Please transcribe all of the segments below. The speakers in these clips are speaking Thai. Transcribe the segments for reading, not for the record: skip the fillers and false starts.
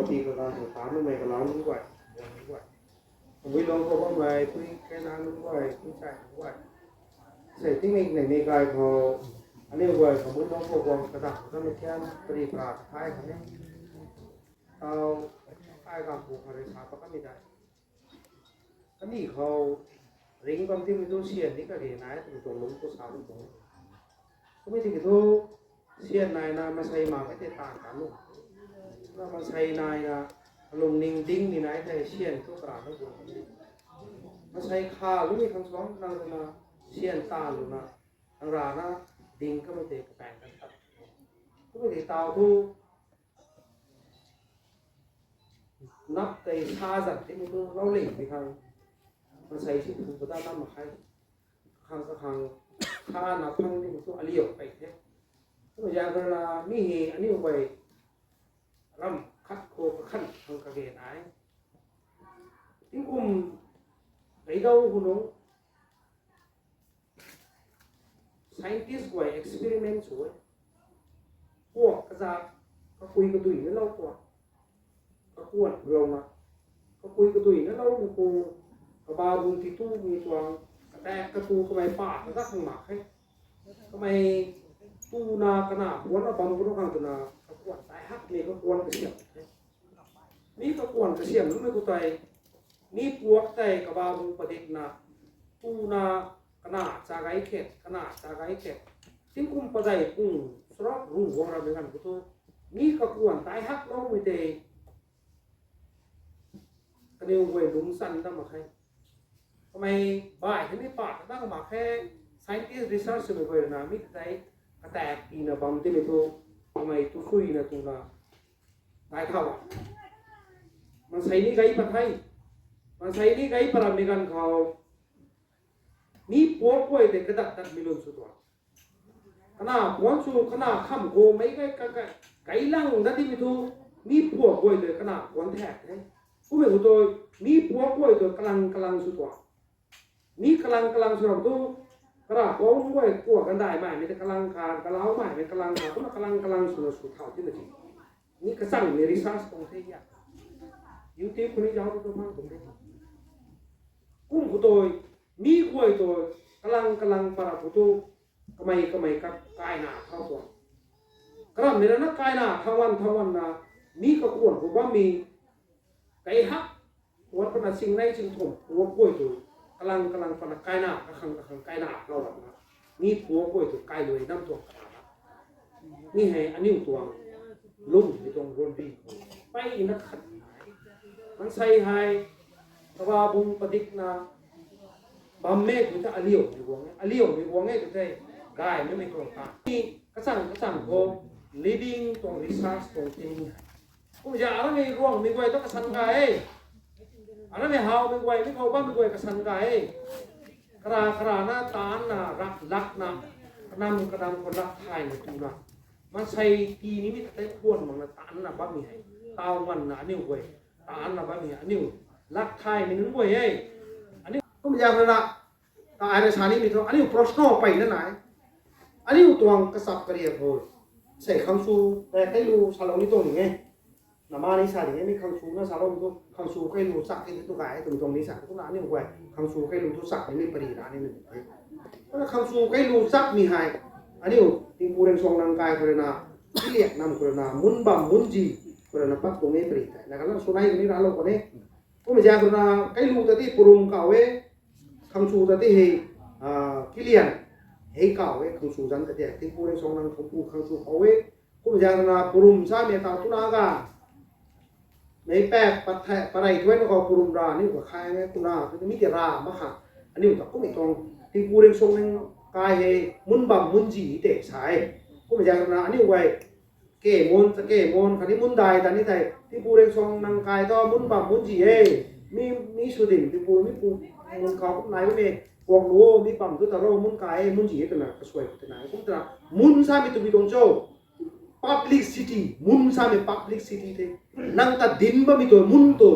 thì cái là tám mươi mấy cái láo đúng vậy, đúng vậy. Với nó có bao ngày tôi cái nào đúng vậy, tôi chạy đúng vậy. Sẽ tiếng này cái họ anh em vậy, họ muốn nó có quăng cái đặt cái này kia, cái cả hai cái này, tao ai làm buộc họ để sao tao cái này, cái này họ ring công ty mình tôi xuyên đi cái gì này, tôi tôi lúng tôi sao tôi cũng, tôi mới thì tôi xuyên này là mà xây mà cái tệ tàn cả luôn. Nó mà xây này là lùng ninh đinh thì này thì xiên thuốc cả nó cũng mà xây khá lúc này thằng sống năng là xiên ta luôn là thằng ra nó đinh cái mấy cái bảng cái thật lúc thì tao thu nắp cái xa giật thì mình thu lâu lỉnh thì thằng mà xây chỉ thu của ta năm mà hay hàng khá là thằng thì mình thu aliu vậy thế bây giờ là mi hi anh yêu vậy làm khắc khô khăn thằng cái ghế này tiếng thấy đâu cũng đúng scientist của experiment rồi của cái gì có quy cái tùy nó lâu quá có cuộn rồi mà có quy cái tùy nó lâu mà cô có bao vùng thì tu vì toàn cái tu cái mày phạt nó rất không mặc hết cái mày tu na cái nào cuốn nó bấm nó càng từ nào cái cuộn tai hắc này có cuộn cái xiềng ní có cuộn cái xiềng nó mới có tay ní buộc tay cái bao vùng bật na tu na cái nào cha gáy kẹt cái nào cha gáy kẹt tiếng cung bật dậy cung sốt rung vòng ra bên cạnh của tôi ní có cuộn tai hắc nó mới tê cái điều về đúng sẵn đâu mà hay mày bài thế này bạn đang mà khe scientist research mới về là mít đấy cái tẹp thì là bằng tên thôi mày tu suy là tu là đại thảo mà xây đi gáy bật hay mà xây đi gáy para mình gan khao ní bố quay để cái đặt mình luôn số tuổi cái nào quán số cái nào khăm cô mấy cái lăng đã đi mình thu ní bố quay để cái nào quán thẹt đấy cũng phải của tôi ní bố quay để cái lăng số tuổi ní cái lăng số tu cái nào có ông quay của cái đại mày cái lăng khàn cái láo mày cái lăng khàn cũng là cái lăng số thảo chứ là gì ní cáiสั่งngười research không thấy gì YouTube của nó giáo tôi mang cũng đấy cũng của tôi ní quay tôi cái lăng para của tôi cái mày cái nào thao tôi cái làm này nó cái nào thao ăn là ní cái cuộn của ba mì cái hắc của cái là sinh này sinh thủng của quay tôi cái lăng para cái nào cái nào thao làm ní của quay tôi cái người năm tuổi ní hay anh yêu tuổi lung thì trong rôn đi bay nó khátมันใส่ให้กระบาบุงปฏิกนาบำเพ็ญกุศลอลิโอมีวงอลิโอมีวงไงกุศลกายไม่ตรงกันนี่กระสังโก living ตรง research ตรงจริงกูจะอะไรไม่ร่วงไม่ไว้ต้องกระสันกายอะไรไม่หาวไม่ไว้ไม่เขาบ้างไม่ไว้กระสันกายกระหน้าตาหน้ารักนะกระนำคนรักไทยในตัวนะมันใส่ปีนี้มีแต่ขวนมันตาหน้าบ้ามีให้ตาวันหนานิ้วไว้ตาหน้าบ้ามีอันนี้รักไทยมีนึกไว้ไอ้อันนี้ก็ไม่ยากเลยนะตาอะไรชานี้มีตัวอันนี้โปรโชนไปนั่นไหนอันนี้ตัวกระสับกระเดียบโหใส่คำสูแต่ให้รู้ชาลงนี่ตรงนี้ไงน้ำมันนี่ชาอย่างนี้มีคำสูนะชาลงตัวคำสูให้รู้สักที่ตัวกายตรงนี้สักตัวนั้นนี่ไว้คำสูให้รู้ทุกสักนี่ปริยานี่หนึ่งเพราะคำสูให้รู้สักมีให้อันนี้ที่พูดเรื่องทรงร่างกายคนละที่เรียกนำคนละมุนบัมมุนจีคนละปักตรงนี้ปริยานะครับแล้วส่วนไหนตรงนี้ร้านเราคนนี้ก็ไม่ใช่คนละให้รู้แต่ที่ปรุงเก่าเว้คำสูแต่ที่ที่เรียนให้เก่าเว้คำสูจันแต่ที่พูดเรื่องทรงร่างของผู้คำสูเอาเว้ก็ไม่ใช่คนละปรุงซาเมียตาตุนากาในแปะปัดแทะปัดไหนด้วยก็ปรุงรานี่ว่าใครไงตุนาคือมีแต่รามะค่ะอันนี้แต่ก็ไม่ตรงที่พูดเรื่องทรงร่างกายให้มุนบัมมุนจีเตะสายก็ไม่ใช่คนละอันนี้ไว้เก๋มนสเก๋มนคันนี้มุนได้แต่นี่ไทยที่ปูเรงทรงนางกายก็มุนบับมุนจีเอมีสุดินที่ปูมีปูมุนเขาพวกไหนก็มีพวกรู้มีปั๊มคือตะโรมุนกายมุนจีตัวน่ะก็สวยตัวไหนก็ตัวมุนสามีตัวมีตรงโจ้ public city มุนสามี public city เท่นั่งตัดดินบ่มีตัวมุนตัว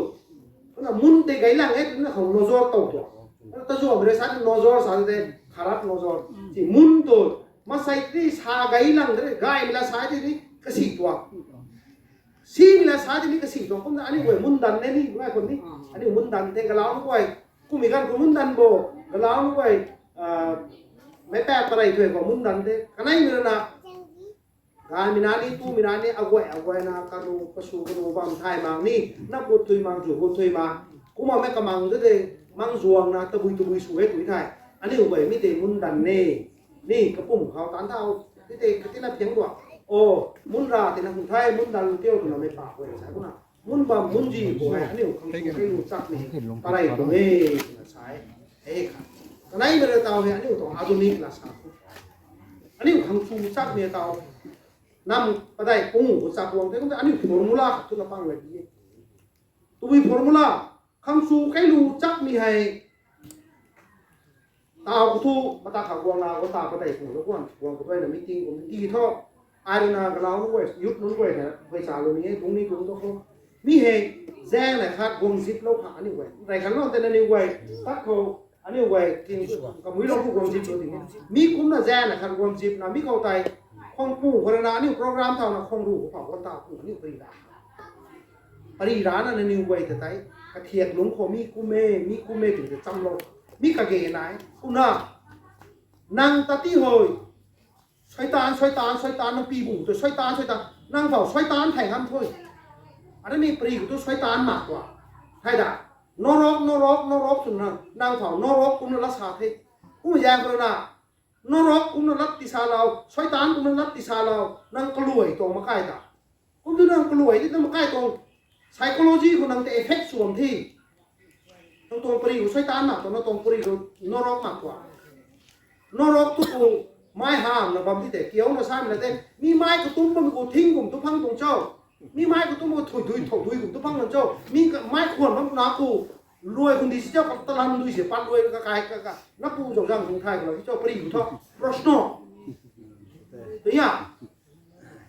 นั่นมุนเตะไกลหลังเอ๊ะนั่นเขาโนซอร์ตัวตะโจ้บริษัทโนซอร์สารเตะขารับโนซอร์ที่มุนตัวมาใส่ที่ชาไกลหลังเตะไกลเวลาใส่ที่ก็สี่ตัว si là sai thì mình cái si đó cũng là anh ấy muốn đàn nên đi ngay còn đi anh ấy muốn đàn thì cái lão nó quay cũng mình gan cũng muốn đàn bộ cái lão nó quay mấy bé cái này thuê có muốn đàn thế cái này mình là gan mình ăn đi tu mình ăn đi à quay na cano pasu cano vam thai mang ni na bột thuê mang chủ bột thuê mà cũng mà mấy cái mang thế thì mang ruộng na tao bui suy tuổi thai anh ấy vậy mới để muốn đàn nèนี่กระปุ่มเขาตานเท่าที่เตะที่นั่นเพียงกว่าโอ้มุนราที่นั่นคนไทยมุนดันเที่ยวตัวนั้นไม่ปากเลยใช่ไหมนะมุนบะมุนจีโอ้ยอันนี้คำพูดให้รู้จักนี่อะไรตรงนี้ใช่เอ๊ะครับตอนนี้เมื่อเตาเนี่ยอันนี้ต้องอาดุนิกละสักอันนี้คำชูจักเนี่ยเตานำไปได้กุ้งกุศลรวมแต่ก็อันนี้คือฟอร์มูลาทุกปังเลยดีตัวฟอร์มูลาคำชูให้รู้จักมีให้ตากูทูมาตาขาวงนาก็ตาไปได้กูแล้วก่อนวงกูไปเนี่ยไม่จริงผมดีท่อไอ้เรื่องนั้นก็เราด้วยยุคนู้นด้วยเนี่ยไปสาวนี้ตรงนี้ตรงต้องมีเหตุแจ้งเลยครับวงซิปแล้วขาอันนี้ไว้แต่กันน้องแต่ในนี้ไว้ตัดเขาอันนี้ไว้กินกับมือเราพูดวงซิปตัวนี้มีคุ้มน่ะแจ้งเลยครับวงซิปนะมีเข้าใจคงปู่คนนั้นนี่โปรแกรมเท่านั้นคงรู้เขาคนตาปู่นี่ปริดานั่นในนี้ไว้แต่ใจกระเทียมหลงเขามีกุ้มเมถึงจะจำเรามีกระเกยไหนคุณน่ะนั่งตาตีหอยช่วยตานนั่งปีบุ๋ตัวช่วยตานนั่งเฝ้าช่วยตานแข่งกันถ้วยอันนี้มีปรีกตัวช่วยตานมากกว่าใช่ด่านรกสุดนั่งเฝ้านรกคุณรักษาเทคุณแย่งกันนะนรกคุณรักติสาเราช่วยตานคุณรักติสาเรานั่งกลวยตรงมาใกล้ด่าคุณจะนั่งกลวยที่นั่งมาใกล้ตรงไซโคโลจีคุณนั่งแต่เอฟเฟกต์ส่วนที่ตรงปรีกูช่วยตานมากตรงปรีกูนรกมากกว่านรกทุกคนไม้ห้ามนะบางทีแต่เกี่ยวนะใช่ไหมแต่มีไม้กระตุ้มมันกูทิ้งกูตุ้มพังตรงเจ้ามีไม้กระตุ้มมันถุยกูตุ้มพังตรงเจ้ามีไม้ขวดมันนักกูรวยคนดีสิเจ้ากับตะลันดูเสียปันรวยกะกายกะนักกูจงจังของไทยของเราที่เจ้าปรีกูท่อปรสโนตัวอย่าง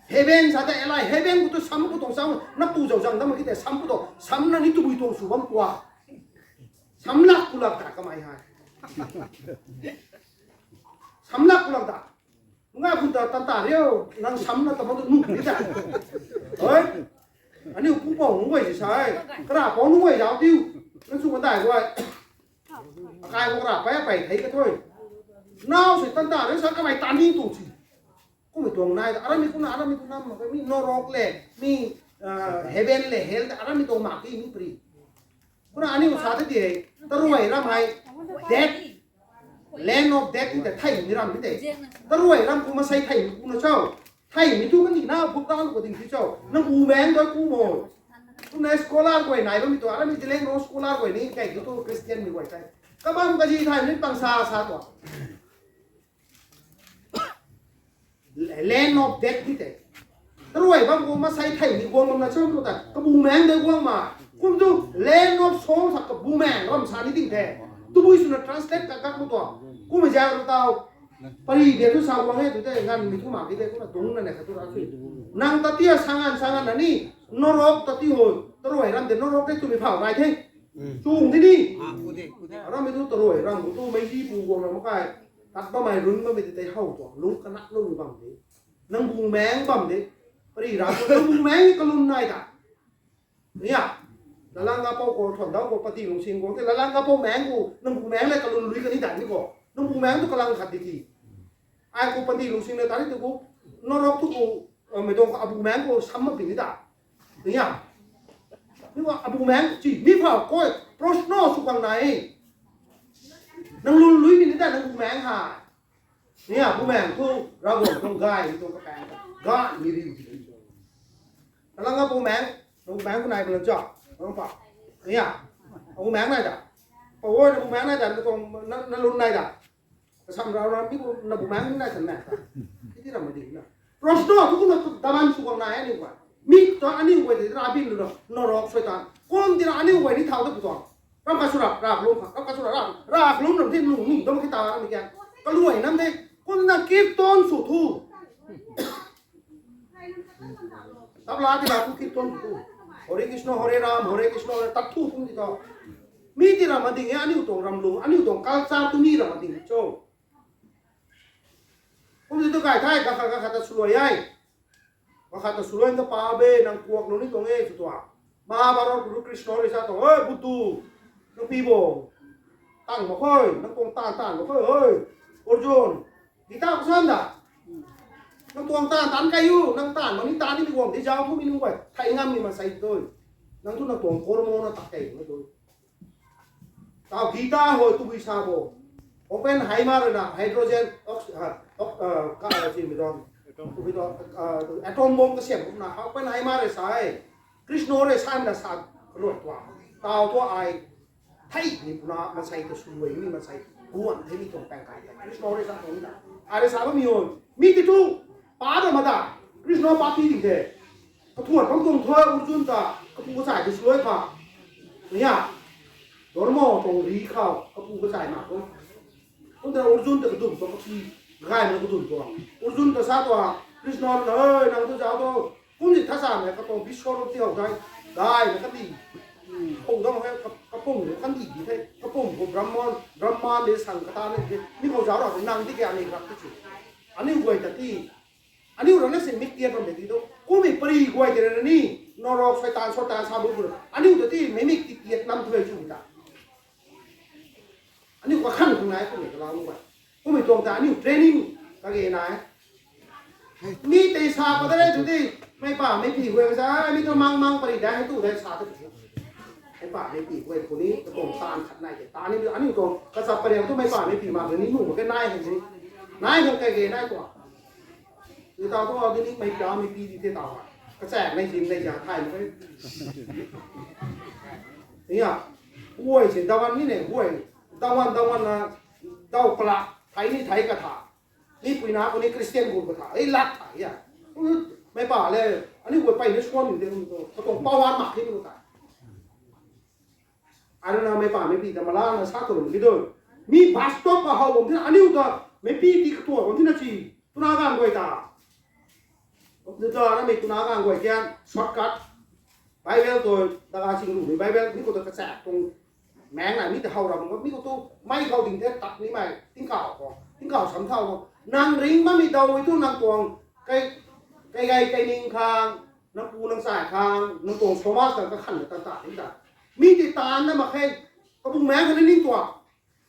เฮเบนสัตย์อะไรเฮเบนกูตัวซ้ำกูตรงซ้ำนักกูจงจังทำมาคิดแต่ซ้ำกูตัวซ้ำนั่นนี่ตัวบุยตัวสูบกว่าซ้ำลักกูลักตาก็ไม่หายซ้ำลักกูลักตามึงอ่ะคุณตาเรียวนั่งซ้ำนะแต่มันต้องนุ่งนี่จ้ะเฮ้ยอันนี้กูบอกมึงไว้ใช่กระดาษบอกมึงไว้ยาวดิ้วนั่นสู้กันได้ด้วยกายกูกระดาษไปไทยก็ถ้วยน้าวสิตาเรื่องสักก็ไม่ตานิ่งตัวสิกูไม่ตรงนายแต่อะไรมีกูน่ะอะไรมีกูน่ะมันมีนรกเลยมีเฮเบนเลยเฮลแต่อะไรมีตัวหมากที่มีปรีคุณอันนี้มันสาธิตดีตรวยรำไห้เด็กแลนด์ออฟเด็กที่แต่ไทยมีรำที่แต่ตรวยรำกูมาใส่ไทยกูนะเจ้าไทยมีทุกคนอีกนะพวกเราก็ติดที่เจ้านั่งอูแมนด้วยกูโม่คุณในสกอลาร์กูไหนบ้างมีตัวอะไรมีที่เล่นโน้ตสกอลาร์กูนี่แก่กี่ตัวคริสเตียนมีไว้ใจก็บ้างก็จีไทยนี่ปังซาตัวแลนด์ออฟเด็กที่แต่ตรวยบางกูมาใส่ไทยมีกวงมันนะเจ้าตัวแต่ก็อูแมนด้วยกวงมาคุณดู land of songs สักกับบูแมนรำสานิติงแท้ตัวบุยสุนัข translate กับกูตัวกูไม่อยากรู้ตัวปรีเดียทุสาววังให้ตัวเองงานมีทุกมาที่เด็กกูน่ะตรงนั้นแหละครับตัวเราสินางตัดเตี้ยสังานนั่นนี่นรกตัดที่โหยตัวรวยรำเด็ดนรกได้ตัวมีเผาไรเท่จูงที่นี่รำไม่รู้ตัวรวยรำกูตัวไม่ดีปูวงเราไม่ใช่ตัดต้นไม้รุ่นก็ไม่ได้เข้าตัวลุงคณะลุงบังดินางบูแมงบังดิปรีราตัวบูแมงก็ลุงนายด่าเนี่ยละลังกาโปโกถอนดาวโกปฏิลงชิงโกแต่ละลังกาโปแมงกูน้ำกูแมงเลยกระลุนลุยกันนี่ด่านนี่ก่อน้ำกูแมงทุกกำลังขัดดีไอ้กูปฏิลงชิงเลยตอนนี้ตัวกูนรกทุกกูไม่ต้องอาบูแมงกูซ้ำมาปีนี่ด่าเนี่ยนี่ว่าอาบูแมงจีนี่เปล่าก้อยโปรสโนสุกังไหนน้ำลุนลุยนี่ด่าน้ำกูแมงหาเนี่ยกูแมงกูเราบอกตรงกายตรงกระแปงก็มีริ้วละลังกาโปแมงน้ำกูแมงกูนายเป็นเจ้าน้องป่าเนี่ยเอาแมงไหนจ้ะเพราะว่าเอาแมงไหนจ้ะตรงนั่นรุ่นไหนจ้ะสำหรับเราไม่กูนับแมงไหนจ้ะแม่ที่เราไม่ดีนะโปรสโนทุกคนตะวันสุกงนายนี่ว่ามีตัวอันนี้ไว้ที่ราบินเลยนรกช่วยตานคนที่อันนี้ไว้ที่เท้าตะกุตอนรำกระสุนรากลุ่มรำกระสุนรากลุ่มนั่นที่ลุงนี่ต้องคิดตาอะไรกันก็รวยนั่นเองคนนั้นเก็บต้นสุดทูตับลาที่เราคิดต้นสุดทูHare Krishna Hare Ram Hare Krishna Hare Tattu pun kita. Mi tira mading ya ani utong ramlu ani utong kalsa tu mi ra mading cho. Pun itu kai thai ka kata suloi ai. wakhat ta suloi ta pa be nang kuak no ni tong e chu tua Mahabharata Guru Krishna ri sa tong oi butu nang pi bo tang ma khoi nang kong tan ma khoi oi Arjun kita ko san da nang tuang tan kayu nang tan ma ni tan ni gom de jaw pu min ngoi thai ngam ni ma sai tôi nang tu nang tuang hormone na tak kai no tôi tao kita hồi tu bi sa bo open haimer na hydrogen ka chi mi don tu bi do atom bomb ka siam na open haimer re sai Krishna re sai na sa ro twa tao to ai thay ni puna ma sai to su wei ni ma sai buan he mi tong tang kai Krishna re sa tong na are sa ba mi on mi ti tu pa da ma da Krishna pa ti ti de ka thuan phong tong thoi Arjun ta ka pu sai ti suai ka nia dormo tong ri khao ka pu ka sai ma ko ông ta Arjun ta ka dum to ka pi gai na ka dum to Arjun ta sa to Krishna na ơi nang tu giáo to cũng như thà sao này ka tong Vishnu ti hậu dai dai na ka ti ông đó hay ka pung kan ti di thế ka pung của Brahman le sang ka ta ne ni ko giáo đó nang ti ke ani rak ti ani goi ta ti ani ro na se mi ti ro me ti do ko mi pri goi te na ni no ro sai tan so ta sa bu ani u ti me mi ti ti nam thue chu taอันนี้ก็ขั้นข้างในพวกนี้ก็เราลงไปพวกมีตรงแต่อันนี้เทรนนิ่งก็เกณฑ์นายมีแต่ชาก็ได้ทุกที่ไม่ป่าไม่ผีเว้ยซะมีตัวมังปริได้ให้ตู้ได้ชาทุกทีไอ้ป่าไม่ผีเว้ยคนนี้ตรงตาขัดในตานี่อันนี้ตรงกระสับกระเดียงตู้ไม่ป่าไม่ผีมาเดี๋ยวนี้หนุ่มมันก็นายเห็นไหมนายคงเกณฑ์ได้กว่าหรือตาต้องเอาที่นี้ไม่ป่าไม่ผีที่เท่าอ่ะกระแสในดินในยาไทยมันก็เนี่ยห้วยเสียงตะวันนี่เนี่ยห้วยตะวันนะเต้าปลาไทยนี่ไทยกระถานี่ปุยนาคนนี้คริสเตียนกุลกระถาไอ้ลัดไทยอ่ะไม่ป่าเลยอันนี้หัวไปในช่วงอยู่เดียวเขาต้องป้าวานหมักที่มันตายอันนั้นไม่ป่าไม่ปีแต่มาล่านะชาติหลงกิโดมีบาสต็อกกับเขาผมที่อันนี้อุตส่าห์ไม่ปีที่ตัวผมที่นั่นจีตุนาการกวยตาเดี๋ยวนั้นมีตุนาการกวยแกนช็อตคัทไบเบิลตัวตะการชิงหลุมไบเบิลนี่ก็ตัวกระแสตรงแมงไหนมีแต่เฮาเรามันก็มีก็ตู้ไม่เขาดิ่งเท่ตัดนี่ไหมทิ้งข่าวก่อนทิ้งข่าวสำเท่านางริงมันมีเตาไว้ตู้นางตวงไก่นิงคางนางปูนางสายคางนางตวงโชมาสังก็ขันต่างๆนี่ต่างมีติดตานะมาแค่กระบุงแมงกันนี่ตัว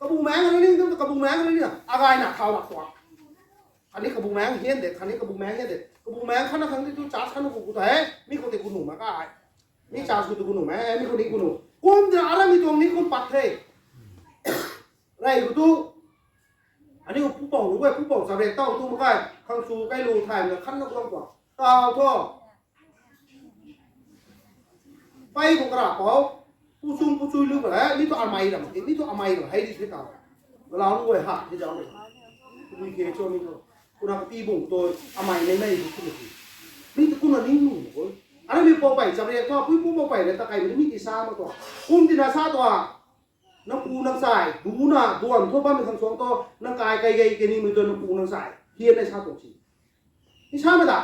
กระบุงแมงกันนี่กระบุงแมงกันนี่อะไรหนักข่าวหนักตัวอันนี้กระบุงแมงเฮี้ยนเด็ดอันนี้กระบุงแมงเฮี้ยนเด็ดกระบุงแมงขั้นที่ตู้จ้าขั้นกูแต่มีคนติดกูหนุ่มมาก็ไอ้มีจ้ากูติดกูหนุ่มไหมมีคนติดกูหนุ่มกุมจะอะไรมีตรงนี้กุมปัดเทไรกูตู้อันนี้ผู้ป่องรู้ไหมผู้ป่องสำเร็จเต้าตู้มันก็ข้างซูใกล้รูถ่ายเนี่ยขั้นนักร้องกว่าเต้าท่อไปกูกระเป๋าผู้ซุยลืมไปแล้วนี่ตัวอะไรหรอนี่ตัวอะไรหรอให้ดีที่เก่าเราต้องไปหาที่เจ้าเลยกูมีเคช่วงนี้ตัวกูนับตีบุ๋งตัวอะไรไม่ดีขึ้นเลยนี่กูน่ะนิ่งหนุ่มโอ้ยอันนี้มีโปรไปสำเร็จท่อผู้โปรไปเลยตะไคร้มันมีกี่ซ่ามาตัวคุ้มที่น่าซ่าตัวน้ำปูน้ำใสดูน่ะดวนทั่วบ้านเป็นคำสองตัวน้ำกายไก่นี่มือตัวน้ำปูน้ำใสเฮียนในชาตัวชีนี่ชาไม่ได้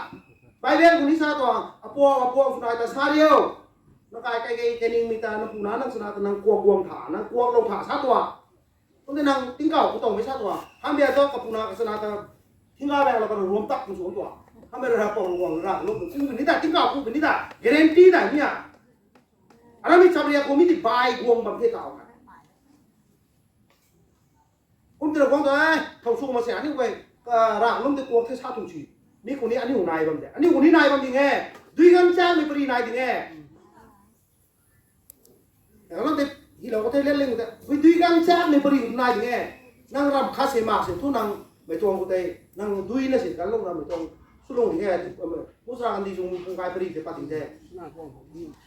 ไปเรียนคนนี้ชาตัวอปัวสุนัยแต่ชาเดียวน้ำกายไก่นี่มีแต่น้ำปูน้ำสุนัยแต่น้ำกวงถาน้ำกวงลงถาชาตัวต้องได้นั่งติ้งเก่ากูต้องไม่ชาตัวห้ามเบียร์ตัวกับปูน้ำสุนัยแต่ทิ้งก้าวแรงเราก็รวมตักมันสองตัวห้ามเบียร์เราปองวงร่างลูกกูเป็นนิดาติ้งเก่ากูเป็นนิดาเกเรนตีได้เนี่ยอันนั้นมีชาวเรียกกูมีติดใบกวงบางเท่าเก่าผมจะบอกว่าเขาสู้มาเสียนี่เว้ยร่างล้มตะกวงที่ชาตุชีนี่คนนี้อันนี้หัวนายบางแต่อันนี้คนนี้นายบางจริงแง่ด้วยกันแจ้งไม่ปรีนายจริงแง่แต่เราเด็กที่เราก็เล่นแต่ด้วยกันแจ้งไม่ปรีนายจริงแง่นั่งรำคาเสมาเสียทุนังไม่ตรงกูเตนั่งด้วยนั่นสิการลงรำไม่ตรงสุลงจริงแง่ผู้สร้างดีจงคงกายปรีเสียปฏิเสธ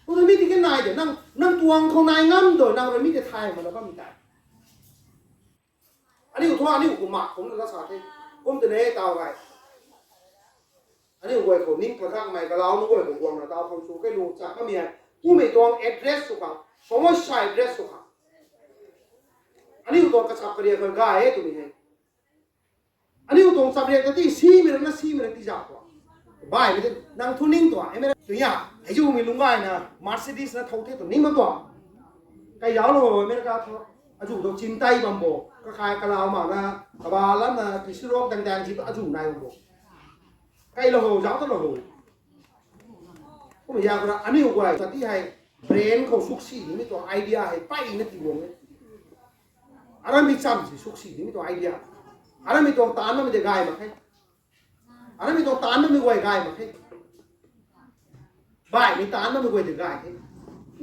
ผู้ที่มีที่กันนายเดี๋ยวนั่งตวงเขานายงั้มโดยนั่งเรามีแต่ไทยมันแล้วก็มีแต่อันนี้ทั่วอันนี้กูหมักผมรักษาที่ผมจะเน้ตาวไงอันนี้กูไอ้คนนิ่งกระทั่งไม่กระเล้านู้นกูวางนะตาวคำสูงแค่รู้จักก็มีกูไม่ตรง address สุขังสมมติใช้ address สุขังอันนี้กูตรงกระชับกระเดียกันง่ายตัวนี้ไงอันนี้กูตรงสับเรียกที่ซีมีแล้วนะซีมีแล้วที่จับตัวบ่ายไม่ได้นั่งทุนนิ่งตัวไอ้ไม่ได้ตัวอย่างไอ้ยูมีลุงง่ายนะ Mercedes นะเท่าที่ตัวนิ่งมาตัวไก่ยาวเลยไม่ได้การทออาจุตัวชินไต้บัมโบก็คล้ายกะลาวมานะกะบาลันนะที่ชื่อโรคแดงๆที่อาจุนายบัมโบไก่ละโหยาวตัวละโห ก็ไม่ยากนะอันนี้หัวแต่ที่ให้เบรนเขาสุกสีนี่ตัวไอเดียให้ไปนั่นที่วงเลยอะไรมีซ้ำสิสุกสีนี่ตัวไอเดียอะไรมีตัวตานมันจะกายมาให้อะไรมีตัวตานมันไม่ไหวกายมาให้บ่ายมีตานมันไม่ไหวจะกายให้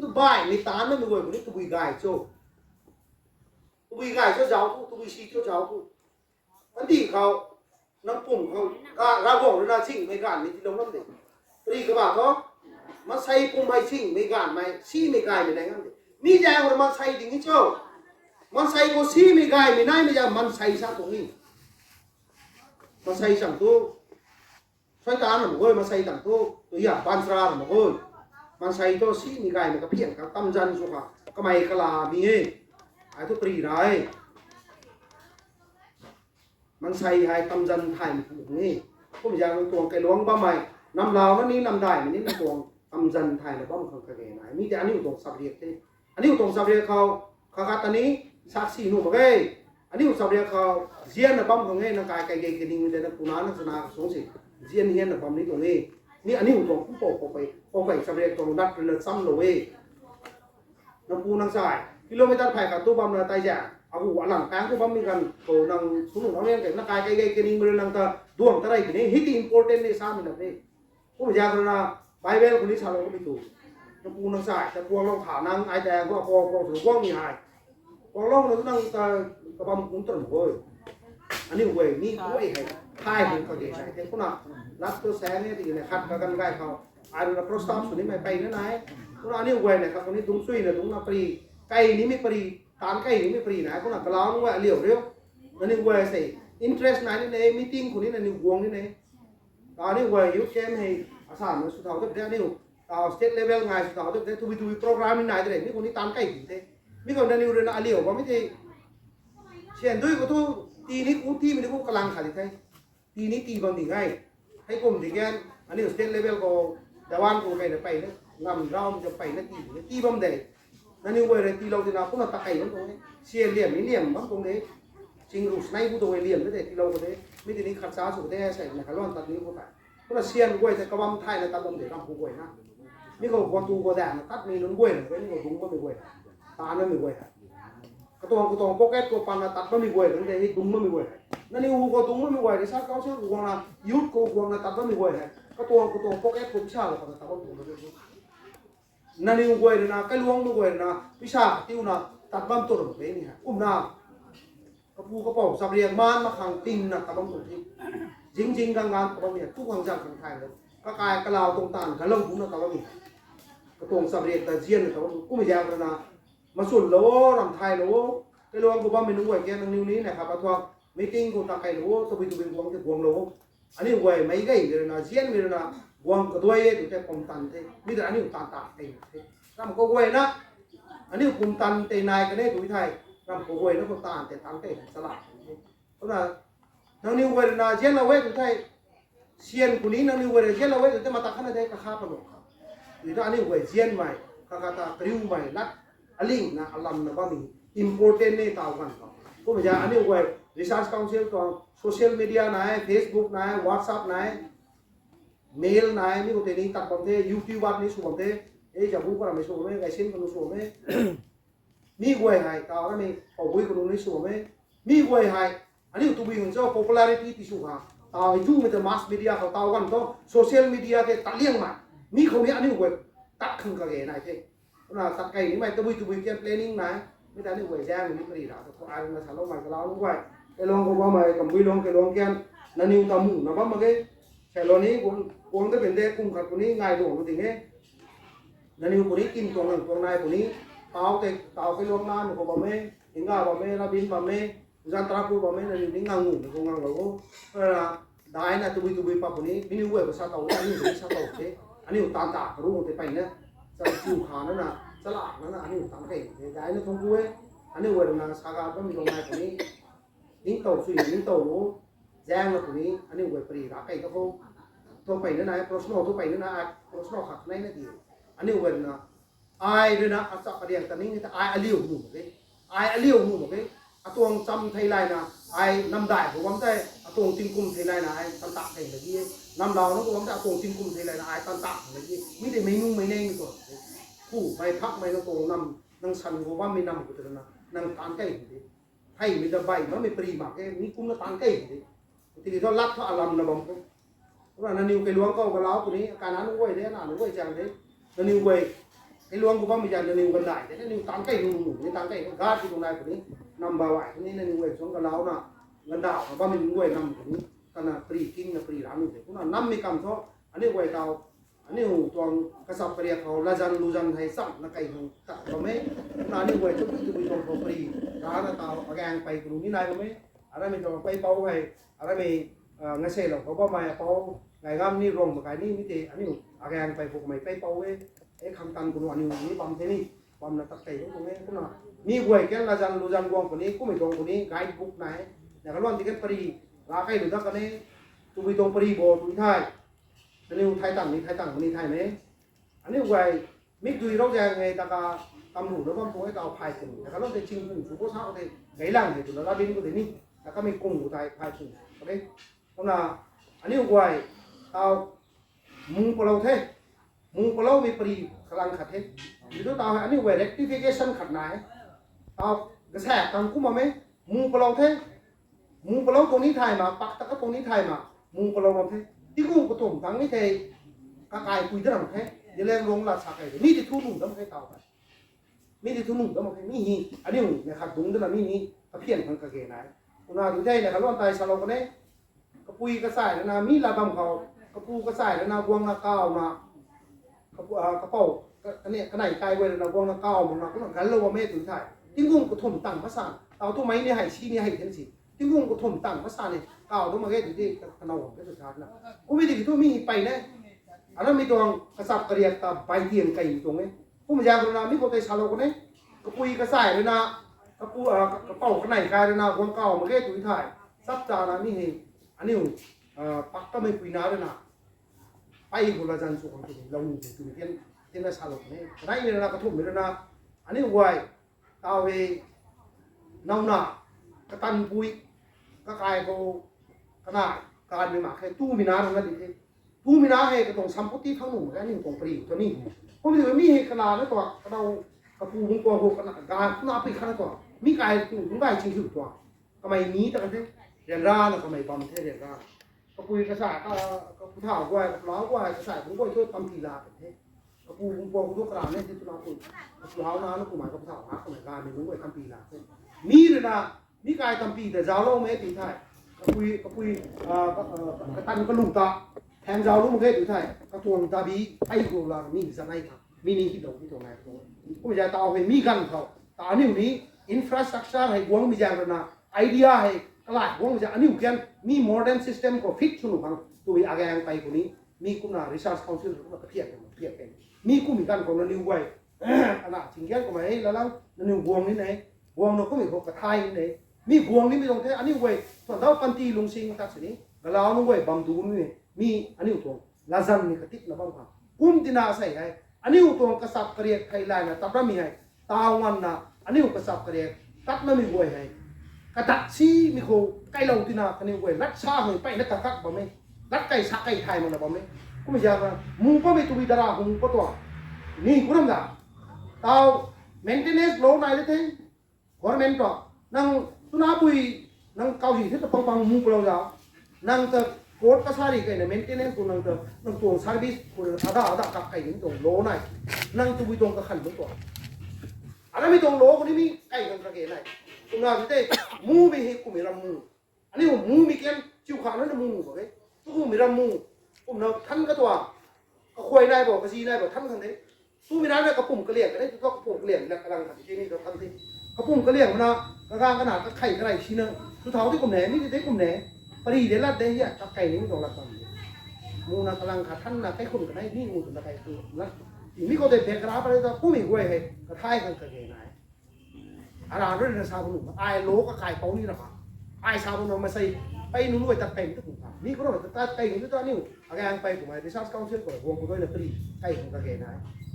ตัวบ่ายมีตานมันไม่ไหวคนนี้ตัวบุยกายโจ้ตัวบุยกายโจ้เจ้าตัวบุยชีโจ้เจ้าอันที่เขาน้ำปุ่มเขาก็เราบอกเลยนะชิงไม่การนี่ที่ลงน้ำเด็กรีก็บอกเขามาใส่ปุ่มไม่ชิงไม่การไม่ซีไม่กายไม่ได้งั้นเด็กมีใจคนมาใส่ถึงนี้โจ้มันใส่ก็ซีไม่กายไม่ได้ไม่ใช่มันใส่ซะตรงนี้มันใส่สั่งตัวใส่ตาหน่อยเว้ยมันใส่สั่งตัวอย่างบานสระหน่อยเว้ยมันใส่ตัวซีไม่กายมันก็เพี้ยนกับตั้มจันสุขะก็ไม่กลามีไอ้ตัวตรีได้มันใส่ให้ตำจันไทยนี่ผมอยากลงตัวไก่หลวงบ้าใหม่นำลาวนั่นนี้นำได้มันนี่ลงตัวตำจันไทยแล้วบ้ามันเขาเก่งไหนมีแต่อันนี้อยู่ตรงสับเรียกที่อันนี้อยู่ตรงสับเรียกเขาคัดอันนี้สักสี่หนุ่มเอ้ยอันนี้อยู่สับเรียกเขาเจียนนะบ้าของเงี้ยนักกายไก่เก่งกันนี่มันจะนักปูนานักสนาสงสิเจียนเฮียนนะบ้านี้ตรงนี้นี่อันนี้อยู่ตรงผู้ปกไปสับเรียกตรงดัดเป็นซ้ำเลยนักปูนักสายกิโลเมตรไผ่กับตู้บ้ามันตายจากaku alam kang tu bami kan ko nang sunu nang yang kan kai kai ke ning ber nang ta duang tarai ni hit important ni sa min ne ko ja ko na bible ko ni sa lo ko tu na pu nang sai ta puang long thả nang ai ta ko ko thử quang ni hai quang long nó nang ta ka bam cũng tận rồi anh ấy về ni ko ai hai hai ko de sai te ko na last to sa ne ti ne khat ka kan gai khao ai na prostam su ni mai pai na nai ko na anh ấy về này ka ko ni tung sui na tung na pri kai ni mi pri tán câyนี่ไม่ปรีนะก็หนักกระล้างว่าเหลี่ยวเร็วนั่นนี่ว่าใส่ interest ไหนนี่เนี่ย meeting คนนี้นั่นนี่วงนี่เนี่ยตอนนี้ว่ายุคเกมให้อาสามันสุดท้ายก็เป็นนี่state level ไงสุดท้ายก็เป็นทุยโปรแกรมนี่ไหนแต่นี่คนนี้ตานcâyถึงเท่มีคนนั่นนี่เรื่องเหลี่ยวว่าไม่ใช่เช่นด้วยก็ทุกทีนี้กูที่มันนี่กูกำลังขาดที่ไทยทีนี้ตีบอลถึงไงให้กลุ่มถึงแกนอันนี้ state level ก็แต่วันกูไปเนี่ยงำเราจะไปนั่นตีบอลเด็กนั่นนี่เว้ยที่เราจะนับพวกเราตะไคร้ตรงนี้เสียเหลี่ยมนี่เหลี่ยมมั้งตรงนี้จริงรูสไนผู้ตัวเหลี่ยมนั่นเองที่เราคนนี้ไม่ได้นี่ขัดซ้าสุดได้ใส่ในขลุ่นตัดนี้เข้าไปพวกเราเสียนเว้ยแต่กระบำไทยในตัดลมเดี๋ยวทำผู้เว้ยนะนี่ก็วัตถุกระแดงตัดมีนุ่นเว้ยเลยนี่ก็ถุงก็ไม่เว้ยตาไม่มีเว้ยกระตัวโปเกตตัวปันตัดไม่มีเว้ยนั่นเองถุงไม่มีเว้ยนั่นนี่หัวถุงไม่มีเว้ยที่ซักเขาเชื่อหัวนะยุดกูหัวนะตัดไม่มีเว้ยกระตัวโปเกตผมชาเลยเขาตัดไม่มีเว้ยนั่นนี่งวยนะก็ล้วงงวยนะวิชาติวนะตัดบั้มตัวแบบนี้ฮะนะกระปูกระป๋องสับเรียงมันมาขังตินนะตัดบั้มตัวที่จริงกลางๆกระป๋องเนี่ยทุกขังจังขังไทยเลยก็กายกระลาวตรงตานกระลงผมนะตัดบั้มนี่กระป๋องสับเรียงแต่เจียนนะตัดบั้มกูไม่ยากเลยนะมาส่วนโลรำไทยโลก็ล้วงกูบ้าไม่รู้งวยแกนั่งนิ้วนี้นะครับประท้วงมีติ้งกูตะไคร้โลตัวบิวงจะบวงโลอันนี้งวยไม่ไกลเลยนะเจียนเลยนะวงก็ด้วยตัวแต่ผมตันเท่มีแต่อันนี้ตันตาเต็มเท่รำก็เวยนะอันนี้ผมตันเตนายกันได้ตัวไทยรำก็เวยแล้วก็ตันแต่ตันเต็มสลับเพราะนั้นนั่งนิ้วเวยนะเจียนเราเวยตัวไทยเชียนคนนี้นั่งนิ้วเวยเจียนเราเวยตัวแต่มาตักขันได้ก็ข้าพนมหรือถ้าอันนี้เวยเจียนใหม่ข้าตากริ้วใหม่นัดอลิงนะอลัมนะบ้ามี important เนี่ยต่างกันก็ไม่ใช่อันนี้เวย research council ตัว social media ไหน Facebook ไหน WhatsApp ไหนmail này mi có thể đi tập bằng thế YouTube ni xuống thế ấy giờ cũng có làm mấy số mấy cái xin còn số mấy mi quay hay tao cái mi ở quay còn mấy số mấy mi quay hay anh ấy tụi mình cho popularity thì số hàng tao chú mình từ mass mediaเขาtao còn to social media thế tắt liêng mà mi không biết anh ấy quay tắt không cái này thế là tắt cái này mày tụi mình cái planning này mấy cái này quay ra mình đi đó có ai mà thằng nó mày cái lao nó quay cái lon của mày cầm quy lon cái lon kia là nhiều tao mù nó bắt mà cáiแต่เรานี้ผมก็เป็นเด็กกลุ่มขัดคนนี้ง่ายตัวมันถึงเนี่ยนั่นนี่คนนี้กินตัวนั้นตัวนายคนนี้เต่าไปลงน้ำมันก็บ่แม่ถึงง่ายบ่แม่เราบินบ่แม่จันทราพูบ่แม่นั่นนี่ง่ายงูมันก็ง่ายเราเพราะว่าได้นะตุยปะคนนี้มีนิ้วเว้ยภาษาเต่าอันนี้ภาษาเต่าเท่อันนี้ตามตารู้มันไปเนี่ยจะจิ๋วขานั่นน่ะสลักนั่นน่ะอันนี้ตามเท่ได้นะทงกุ้ยอันนี้เว้ยนะสากาก็มีลงนายคนนี้นิ้งเต่าสุยนิ้งเต่ารู้แจ้งมาคนนี้อันนี้เว้ยปรีรักไก่ก็คงตัวไปนั่นนะโปรสโนตัวไปนั่นนะโปรสโนขัดในนั่นดีอันนี้เว้ยนะไอ้ด้วยนะอาจจะประเดี๋ยวตอนนี้แต่ไอ้อเลี้ยวหมู่เลยไอ้อเลี้ยวหมู่เลยตัวจำไทยไรนะไอ้นำได้ผมว่าได้ tông tin cung thế này là ai tan tạ thành là gì năm đầu nó cũng đã tông tin cung thế này là ai tan tạ là gì mấy để mấy nung mấy nên rồi phủ mày thắc mày nó tông năm năng săn của 30 năm của tụi nó năng tán cây gì hay mình đã bày nó mới prì mà cái ní cũng nó tán cây gì thì nó lát nó làm là bóng tức là nhiều cái luống câu và láo của ní cả nó quay đấy là nó quay chẳng đấy nó nhiều quay cái luống của 30 giờ nó nhiều gần lại thế nó nhiều tán cây nung cái tán cây nó gạt cái trong này của ní nằm vào lại nên là nhiều quay xuống cái láo là gần đảo và 30 quay nằm của ní cái là prì kinh là prì lắm như thế cũng là 50 cầm thôi anh ấy quay tàu anh ấy hùng toàn cái sọc cái họ la dần lu dần hay sọc là cây hùng cả có mấy cũng là anh ấy quay chút chút từ trong hồ prì đó là tàu ở gang bay của như này có mấy ở đây mình còn quay bao này ở đây mình ngay xe là có bao mày bao ngày gam ni rồng một cái ni như thế anh ấy ở gang bay phục mày quay bao cái khăm tan của anh ấy bấm thế ni bấm là tắc cây cũng mấy cũng là ni quay cái la dần lu dần quăng của ni cũng mình trong của ni cái book này là cái loan thì cái prì là cái được đó cái này tụi trong prì bò tụi thay nên thay tặng đi thay mấy anh ấy quay mít duy rau giang ngày ta cả cầm đủ nó bom tối tàu phải chừng cái nó để chinh cùng số sao thì cái làng thì tụi nó ra bên của thế ní là các mình cùng của thầy phải chừng ok không là anh ấy quay tao mung bao lâu mới prì khang khát hết vì đó tao anh ấy quay rectification khát này tao cái xe tao cũng mà mấy mung bao lâu con ní thay mà bắt ta các con ní thay mà mung bao lâu mà thếที่กูก็ถมทั้งนี่เทกากายคุยได้หรือไม่เดี๋ยวแรงลงหลักสักไอ้นี่ที่ทุ่นุ่งแล้วมันให้เต่าไปนี่ที่ทุ่นุ่งแล้วมันให้นี่ฮีอันนี้นะครับดุงด้วยนะนี่ฮีกระเพี้ยนทางกระเกยนายคุณอาดูได้นะครับล้วนตายสลบกันเนี่ยกระปุยกระสายแล้วนะมีลาบำเขากระปูกระสายแล้วนะวงนาเก้านะกระเป๋าอันนี้กระไหนไกลไว้แล้วนะวงนาเก้ามันนะก็กันเราว่าไม่ถึงถ่ายที่กูก็ถมตั้งภาษาเต่าตัวไม้เนี่ยให้ชี้เนี่ยให้เห็นสิที่กูก็ถมตั้งภาษาเนี่ยเก่าต้องมาแค่ที่ขนมก็สุดท้ายนะกูไม่ได้ที่มีไปนะอันนั้นมีตัวกระสับกระเรียกตาใบเทียนไก่ตรงนี้กูไม่อยากรู้นะมีคนไทยชาโลกันเนี่ยกระปุยกระสายเลยนะกระปูกระเป๋ากระไหนกายเลยนะวงเก่ามาแค่ตัวถ่ายซับจานะนี่เองอันนี้ปักก็ไม่ปุยน้าเลยนะไปคนละจันทร์สุขของตัวเราอยู่ตัวเทียนเทียนชาโลกันเนี่ยได้เลยนะกระทุ่มเลยนะอันนี้วัยตาเวน่าหนากระตันปุยก็กลายก็ขนาดการมีหมากแค่ตู้มีน้ำตรงนั้นดิตู้มีน้ำให้กระตงซัมพุทธิทั้งหนุ่มแค่นี้ตรงปรีตัวนี้ผมถือมีให้ขนาดนั้นตัวเรากระปูมุ้งตัวหกขนาดการหน้าปีขนาดตัวมีกายตู้มุ้งใบจริงอยู่ตัวทำไมนี้แต่กันเท่เรียนร่านะทำไมปั๊มเท่เรียนร่ากระปุยกระสายก็ผู้เฒ่ากว่าล้อกว่ากระสายผมก็ช่วยปั๊มกีฬาเท่กระปูมุ้งตัวทุกกระดานเนี่ยที่ตัวเราปุ่นกระปูเท้าน้าแล้วกูหมายกระปูเฒ่าฮักสมัยการเนี่ยมุ้งไว้ทำกีฬาเท่มีเลยนะมีกายทำปีแต่เจ้าโลกไม่ถึงไทยกระปุยกระตันกระลุงตาแทนเจ้าโลกไม่ถึงไทยกระทวงตาบีไอ้กูลามีสันไอ้ครับมีนี่ที่ตรงไหนตรงก็ไม่ใช่ตาให้มีกันเขาตาเนี่ยนี้อินฟราสตรักเจอร์ให้วงมีอย่างนั้นไอเดียให้กลาดวงมีอย่างอันนี้แกนมีโมเดิร์นซิสเต็มก็ฟิตชุนฟังตัวอาแกงไปคนนี้มีกุน่ารีซอสคอนซิลก็เพียบกันมีกุมีกันของนันนิวไว้ขนาดจริงแค่ก็ไม่แล้วนันนิววงนี่ไหนวงเราก็มีพวกกระทายนี่ไหนมีวงนี่มีตรงเท่อันนี้เว้ยส่วนเราปันตีลงซิงตัดสินี้กเราลงเว้ยบัมดูนี่มีอันนี้ตรงลาซันนี่กระติกนะบ้างครับกุ้มที่น่าใส่ไงอันนี้ตรงกระสับกระเรียกไทยไลน์นะตับเรามีไงตาวันนะอันนี้กระสับกระเรียกตัดเรามีเว้ยไงกระตัดซีมีโคใกล้เราที่น่าอันนี้เว้ยรัดชาเฮ้ยไปนักกักบ่ไหมรัดไก่ชักไก่ไทยมันนะบ่ไหมกูไม่อยากนะมึงก็ไม่ตุยดารามึงก็ตัวนี่กูทำได้ตา maintenance low ไหนเลยเท่กอร์เมนต์ต่อนั่งตุนาปุยนั่งเกาหลีที่ตะปังปังมุกเราจะนั่งเตะโค้ดก็สารีกันเนี่ย maintenance กูนั่งเตะนั่งตัว service กูอาดากับไก่ถึงตรงโลไหนนั่งตุยตรงกับขันตรงตัวอะไรไม่ตรงโลคนนี้มีไก่กันกระเกยไหนตุนาที่เตะมูไม่เห็นกูมีรำมูอันนี้ผมมูมีแกนจิ๋วขานั่นมูโอเคกูมีรำมูผมนั่งท่านก็ตัวก็คุยได้บอกกระซีได้บอกท่านคนนี้ตู้มีน้ำเนี่ยกระปุ่มกระเลียงกันได้ตัวกระปุ่มกระเลียงเนี่ยกำลังทำที่นี่เราทำที่กระปุ่มกระเลียงมันนะกระกางขนาดกระไข่กระไรชิ้นนึงทุกเท้าที่กลุ่มไหนไม่ได้กลุ่มไหนพอดีเดี๋ยวรัดเดี๋ยวกระไก่นี่ไม่ต้องรัดตอนนี้มูนะกำลังขัดท่านนะใครคนกันได้นี่มูถึงกระไก่คือรัดมีคนเด็ดเด็กกระลาไปเลยตัวผู้มีกล้วยให้กระไทยกันกระเกยไหนอะไรเรื่องซาบุนุไอโลกระไก่เป้านี่นะครับไอซาบุนุมาใส่ไปนู่นด้วยตัดไก่ทุกคนครับนี่ก็ต้องตัดไก่นี่ตัวนี้อะไรอย่างไปผมไอ้ดิฉันก็ต้องเชื่อก่อนวงกูด้วยเลยพอดีไก่ของกระเกยไหน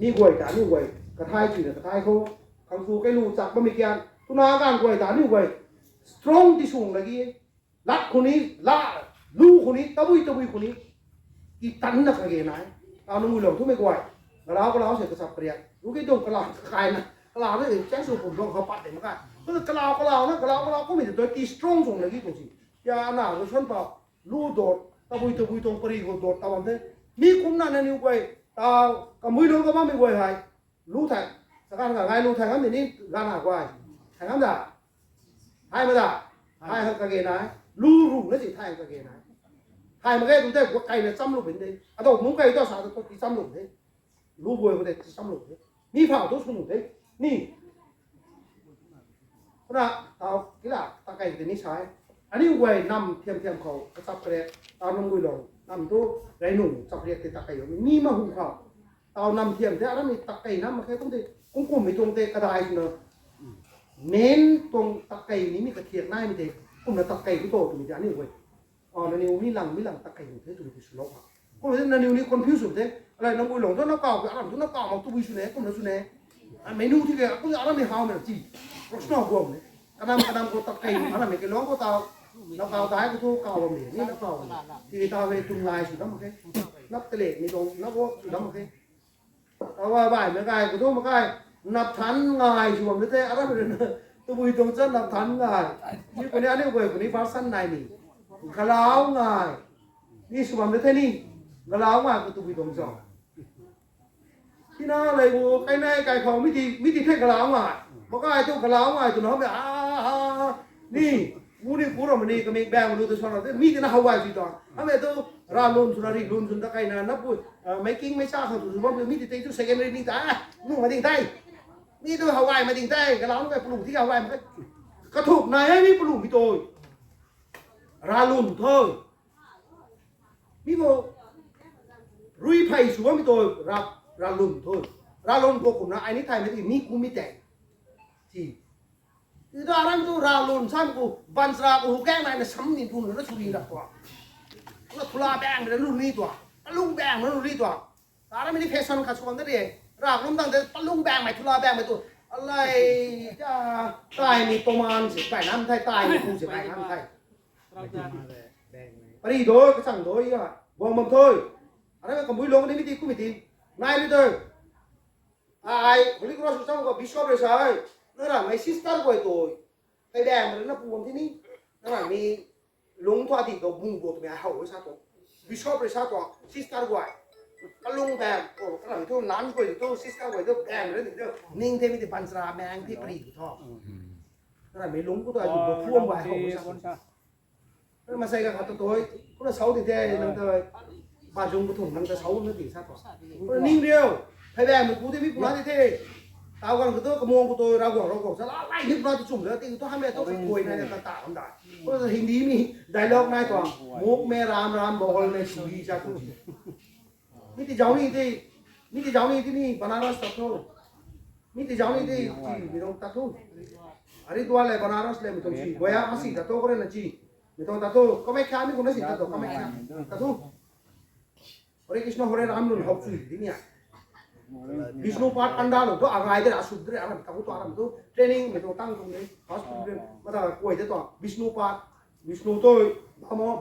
มีกล้วยแต่นี่กล้วยกระไทยจีนกระไทยเขาคำสูไก่ลูจักบะหมี่แกงตุนาการกล้วยแต่นี่กล้วย strong ที่สูงเลยกี้ ลัดคนนี้ละลูคนนี้ตะบุยคนนี้อีตันนักเกณฑ์ไหนเอาหนุ่มหลงทุกไม่กวาดก็เราเสร็จกระสับกระเดียรู้กี่ดงกระลาใครนะกระลาเนี่ยแจ้งสู่ผมดงเขาปัดเด็กมั้งกันเพราะกระลานะกระลาก็มีแต่ตัวตีสตรองส่งเลยกี่ตัวสิยาหน้าเราชนเปล่าลูโดดตะบุยตรงปรีโกโดดตะวันเท่มีคุ้มนั่นนี่ไปตากับมือลงก็บ้างไม่กวาดใครลูแทงสักการกับไงลูแทงกันนี่งานหากวาดแทงกันด่าให้มาด่าให้เขากระเกณฑ์ไหนลูรู้นั่นสิให้กระเกณฑ์ไหนให้มาแค่ดูแต่หัวไก่เนี่ยซ้ำลูกเป็นเด้อะตัวมึงไก่ตัวสาวตัวที่ซ้ำลูกเด้รู้บ่อยก็ได้ซ้ำลูกเด้มีเผาตัวสนุกเด้นี่เพราะน่ะเอากี่ล่ะตาไก่เป็นนิสัยอันนี้ไว้นำเทียมเขากระซับกระเดะตามน้ำมือลงนำตัวไรหนุ่มสับเรียกตาไก่อยู่มีมาหุงข้าวเอานำเทียมแต่อันนี้ตาไก่น้ำมาแค่ต้องเตะกุ้งไม่ตรงเตะกระไดเนาะเน้นตรงตาไก่นี้มีกระเทียมง่ายมีเตะกุ้งเนี่ยตาไก่ที่โตตรงนี้อันนี้ไว้อ๋อนั่นนี่มีหลังตาไก่อยู่เท่ตัวนี้สุดโลกอ่ะก็เลยนั่นนี่คนผิวสุดเท่อะไรน้ำมือลงตัวน้ำเก่ากับอะไรตัวน้ำเก่ามาตัววิสุเน่กุ้งน้ำสุเน่เมนูที่แกกุ้งอะไรไม่หาวเนี่ยจีรสน้ำกวมเนี่ยkadang ko takai mana me ke long ko tao nó cao tái của thu cao bằng biển nó cao thì tao về tung lại chỉ đó một cái nắp cái lệ này đâu nó có chỉ đó một cái tao vào bài mấy cái của thu một cái nắp thắn ngài chỉ bằng thế đó tôi bùi tung chân nắp thắn ngài như cái này anh ấy cái này phát sanh này nè cái láo ngài đi chỉ bằng thế đi cái láo ngài của tôi bùi tung chânที่น่าเลยกูไก่ในไก่ของมิติเทศกะลาวอ่ะบอกไอ้ตัวกะลาวอ่ะตัวน้องแบบนี่กูเรามันนี่ก็มีแบงค์รู้ตัวชนเราแต่มีที่น่าหวายสิตัวทำไมตัวราลุนสุนารีลุนสุนตะไก่น่ะนับพูดmaking ไม่ทราบเขาตัวสมมติมีที่ตัว secondary นี่ตานู่นมาดิ่งใต้นี่ตัวหวายมาดิ่งใต้กะลาวนู่นไปปลูกที่หวายมันก็ถูกนายให้มีปลูกมีตัวราลุนเธอมีโมรุยไผ่ชัวมีตัวราลุนthôi ra lon cô cũng nói anh ấy thay mấy thì mi cũng mi chạy thì ra rằng tu ra lon sang cô ban ra cô cái này là sắm nhìn thun nó churi đặt quá nó thula bang nó lun đi quá lung bang nó lun đi quá ta đã mấy fashion khá xuống đấy ra lung tăng thế lung bang mày thula bang mày tuอะไรจ้าตายมีประมาณ18 năm thayตายมีคง18 năm thayไปดิโดยก็สั่งโดยอ่ะบอกมันthôiอันนั้นก็มุ้ยลงนี่ไม่ดีกูไม่ดีnai đi thôi ai Holy Cross xong có bishop rồi sao nó là mấy sister của tôi cái đèn nó buồn thế ní nó là mi lúng thoa thì tôi bùng bột mẹ hậu sao tôi bishop rồi sao tôi sister của cái lúng đèn cái là tôi nán của tôi sister của tôi đèn rồi thì tôi ninh thêm thì bàn ra mẹ anh thì bì thôi nó là mấy lúng của tôi dùng đồ phuông vài hậu sao nó mà xây cả tôi cũng là 6 thì thế nên tôi bà dùng cái thùng năng ta 6 nó thì sao còn ninh điều thầy bè mình cú thì biết nói thế tao còn cái tôi cái muông của tôi rau củ sao lại biết nói chủng nữa thì tôi hai mẹ tôi phải quỳ này là tạ không đại có hình đi mi dialogue này toàn mốt mẹ ram bol này xử lý ra cũng mi thì giáo này thì mi Banaras tập thôi mi thì giáo này thì chỉ don't tập thôi Haridwar lại Banaras lại mìnhต้องchỉ Gaya asih tập thôi có nên là chỉ mìnhต้องtập thôi có mấy khám mi cũng nói gì tập thôi có mấy khám tập thôi Hare Krishna Hare Ram nun học suy đi nhỉ Vishnu Path Pandal to agai de asudre aram kamu to aram to training me to tang tung nei hospital ma da koi de to Vishnu Path Vishnu to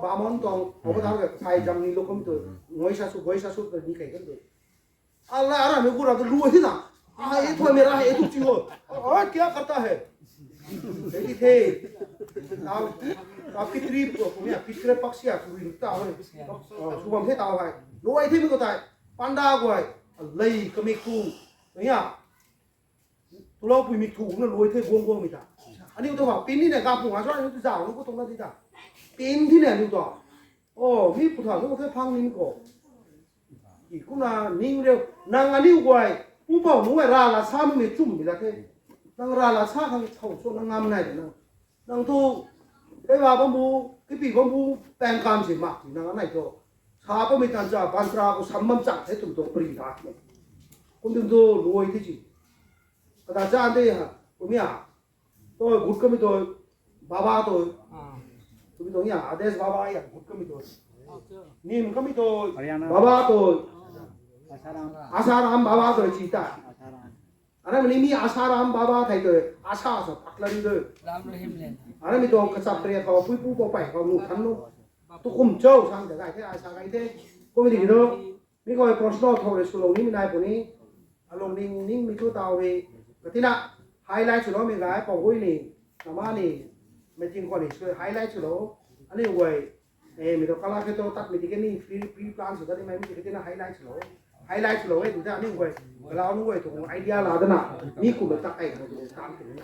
bamon to ko da ga sai jang ni lokom to ngoi sa su to ni kai kan to Allah aram me pura to lu hi na ये तो मेरा है ये तो चीज़ हो और क्या करता है देखी थे आप पितरी पितरे पक्षी आ सुबह निकता है सुबह में ताऊ है लो आई थी मेरे को ताई पांडा को है लई कमिकू नहीं आ तो लोग पुई मिकू ना लो आई थे गोंग मिताอันนี้ตัวว่าปีนี้เนี่ยการปลูกอาชีพนี่ตัวจ่าวนี่ก็ตรงนั้นที่จ่าปีนที่เนี่ยนี่ตัวโอ้มีผู้ถ่ายก็แค่พังนี่ก็อีกคนน่ะนิ่งเร็วนางอันนี้กว่าผู้บอกมึงว่าราลาซามึงไม่จุ่มนี่ละเท่นางราลาซาเขาเขาชวนนางงามไหนเดี๋ยวนางทูไอ้ว่าบัมบูที่ปีบัมบูแปลงการสิมาที่นางอันไหนตัวชาก็มีการจ่าบันตราก็สัมมัมจักให้ตุ้มตัวปรีดาคนถึงตัวรวยที่จีกระดาษจานได้ฮะผมเนี่ยตัวกุดก็มีตัวบาบาตัวตัวมีตัวเนี่ยอาเดสบาบาอย่างกุดก็มีตัวนิมก็มีตัวบาบาตัวอาสารามบาบาตัวจีตา Ana mani mi asaram baba thai to asa so paklan de. Ram Rahim Len. Ana mi to kasap tre tho pui pu po pai ko nu tham nu. Tu kum chau sang de gai the asa gai the. Ko mi no. Mi ko proshno tho le su lo ni mi nai pu ni. Along ning ning mi tu tao we. Katina highlight su lo mi gai po hui ni. Nama ni. Me jing ko ni su highlight su lo. Ani wei. Mi to kala ke to tak mi ti ke ni free plan su da ni mai mi ti ke na highlight su lo. Highlight su lo we tu da ni wei. Kalau nu wei tu idea la da na. Mi ku le tak ai ko tam ke ni.